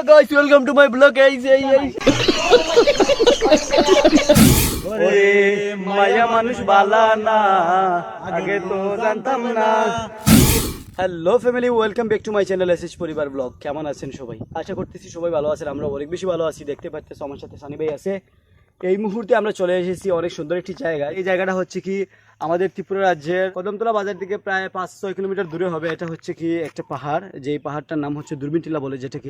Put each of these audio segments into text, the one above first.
guys, welcome to my vlog guys. ওরে মায়া মানুষ বালা না, আগে তো জানতাম না। Hello family, welcome back to my channel SS পরিবার ব্লগ। কেমন আছেন সবাই? আশা করতেছি সবাই ভালো আছেন। আমরা অনেক বেশি ভালো আছি। দেখতে পাচ্ছেন আমার সাথে সানি ভাই আছে। এই মুহূর্তে আমরা চলে এসেছি অনেক সুন্দর একটি জায়গা। এই জায়গাটা হচ্ছে কি আমাদের ত্রিপুরা রাজ্যের কদমতলা বাজার থেকে প্রায় 5-6 কিলোমিটার দূরে হবে। এটা হচ্ছে কি একটা পাহাড়, যে পাহাড়টার নাম হচ্ছে দূরবীন টিলা বলে, যেটা কি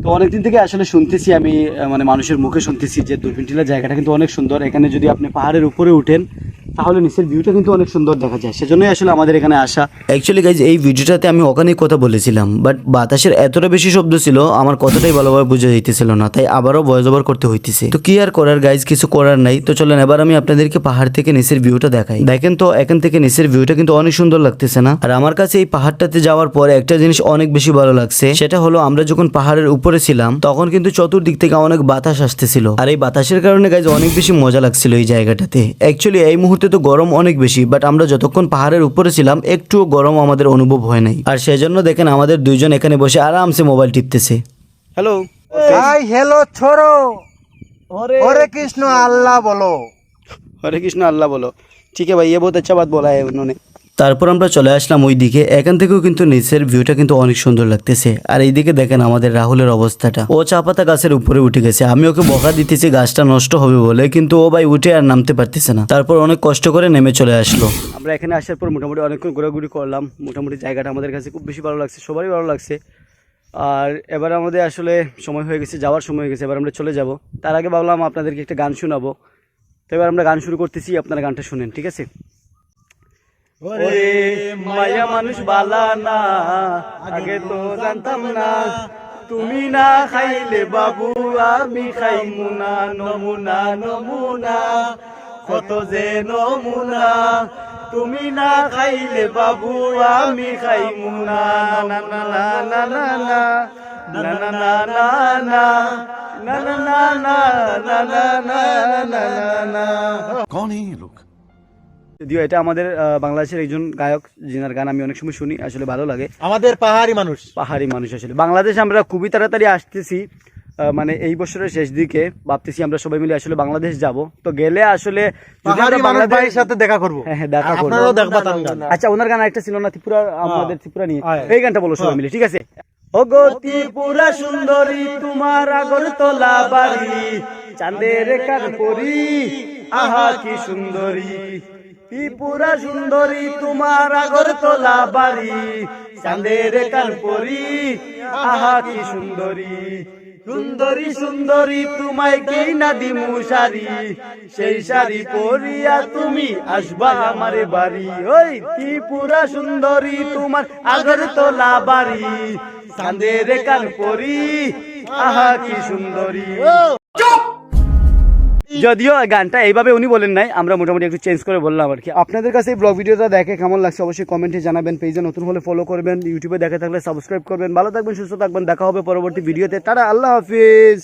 তো অনেকদিন থেকে আসলে শুনতেছি আমি, মানে মানুষের মুখে শুনতেছি যে দূরবীন টিলা জায়গাটা কিন্তু অনেক সুন্দর। এখানে যদি আপনি পাহাড়ের উপরে উঠেন তাহলে নিচের ভিউটা কিন্তু অনেক সুন্দর দেখা যায়। সেজন্যই আসলে আমাদের এখানে আসা। অ্যাকচুয়ালি গাইজ এই ভিডিওটাতে আমি ওখানেই কথা বলেছিলাম, বাট বাতাসের এতটা বেশি শব্দ ছিল আমার কথাটাই ভালোভাবে বোঝা যাইতেছিল না, তাই আবারও ভয়েস ওভার করতে হইতেছে। তো কি আর করার গাইজ, কিছু করার নাই। তো চলেন এবার আমি আপনাদেরকে পাহাড় থেকে নিচের ভিউটা দেখাই। দেখেন তো এখান থেকে নিচের ভিউটা কিন্তু অনেক সুন্দর লাগতেছে না? আর আমার কাছে এই পাহাড়টাতে যাওয়ার পর একটা জিনিস অনেক বেশি ভালো লাগছে, সেটা হলো আমরা যখন পাহাড়ের উপরে ছিলাম তখন কিন্তু চতুর্দিক থেকে অনেক বাতাস আসতেছিল। আর এই বাতাসের কারণে গাইজ অনেক বেশি মজা লাগছিল এই জায়গাটাতে। অ্যাকচুয়ালি এই মুহূর্তে তো গরম অনেক বেশি, বাট আমরা যতক্ষণ পাহাড়ের উপরে ছিলাম একটুও গরম আমাদের অনুভব হয় নাই। আর সেজন্য দেখেন আমাদের দুইজন এখানে বসে আরামসে মোবাইল টিপতেছে। হ্যালো হাই হ্যালো ছোড়ো, হরে কৃষ্ণ আল্লাহ বলো। হরে কৃষ্ণ আল্লাহ বলো। ঠিক আছে ভাই, ये बहुत अच्छा बात बोला है उन्होंने। তারপর আমরা চলে আসলাম ওই দিকে। এখান থেকেও কিন্তু নিচের ভিউটা কিন্তু অনেক সুন্দর লাগতেছে। আর এইদিকে দেখেন আমাদের রাহুলের অবস্থাটা, ও চা পাতা গাছের উপরে উঠে গেছে। আমি ওকে বকা দিতেছি গাছটা নষ্ট হবে বলে, কিন্তু ও ভাই উঠে আর নামতে পারতেছে না। তারপর অনেক কষ্ট করে নেমে চলে আসলো। আমরা এখানে আসার পর মোটামুটি অনেকক্ষণ ঘোরাঘুরি করলাম। মোটামুটি জায়গাটা আমাদের কাছে খুব বেশি ভালো লাগছে, সবারই ভালো লাগছে। আর এবার আমাদের আসলে সময় হয়ে গেছে, যাওয়ার সময় হয়ে গেছে। এবার আমরা চলে যাব। তার আগে ভাবলাম আপনাদেরকে একটা গান শোনাবো। তো এবার আমরা গান শুরু করতেছি, আপনারা গানটা শুনেন, ঠিক আছে? ওরে মায়া মানুষ বালা না, আগে তো জানতাম না। তুমি না খাইলে বাবু আমি খাইমু না। নমুনা নমুনা কত যে নমুনা, তুমি না খাইলে বাবু আমি খাইমু না। না না না না না না না না না না না না না না না না না না না। कौन है ये लोग? যদিও এটা আমাদের বাংলাদেশের একজন গায়ক, যিনার গান আমি অনেক সময় শুনি, আসলে ভালো লাগে। আমাদের পাহাড়ি মানুষ আসলে বাংলাদেশ আমরা খুবই তাড়াতাড়ি আসতেছি। মানে এই বছরের শেষ দিকে ভাবতেছি আমরা সবাই মিলে আসলে বাংলাদেশ যাব। তো গেলে আসলে বাংলাদেশের সাথে দেখা করবো। হ্যাঁ দেখা করবো। আপনারাও দেখবা তার গান। আচ্ছা, ওনার গান একটা ছিল না ত্রিপুরা, আমাদের ত্রিপুরা নিয়ে, এই গানটা বলো সবাই মিলে, ঠিক আছে? ওগো ত্রিপুরা সুন্দরী তোমার আগরতলা বাড়ি, চাঁদের কানপুরি আহা কি সুন্দরী। ত্রিপুরা সুন্দরী তোমার আগরতলা বাড়ি, চাঁদের কানপুরি আহা কি সুন্দরী। সুন্দরী সুন্দরী তোমায় কি না দিমু শাড়ি, সেই শাড়ি পরিয়া তুমি আসবা আমার বাড়ি। ওই ত্রিপুরা সুন্দরী তোমার আগরতলা বাড়ি, চাঁদের কানপুরি আহা কি সুন্দরী। যদিও গানটা এইভাবে উনি বলেন নাই, আমরা মোটামুটি একটু চেঞ্জ করে বললাম আর কি। আপনাদের কাছে এই ব্লগ ভিডিওটা দেখে কেমন লাগছে অবশ্যই কমেন্টে জানাবেন। পেজে নতুন হলে ফলো করবেন, ইউটিউবে দেখে থাকলে সাবস্ক্রাইব করবেন। ভালো থাকবেন, সুস্থ থাকবেন, দেখা হবে পরবর্তী ভিডিওতে। টাটা, আল্লাহ হাফিজ।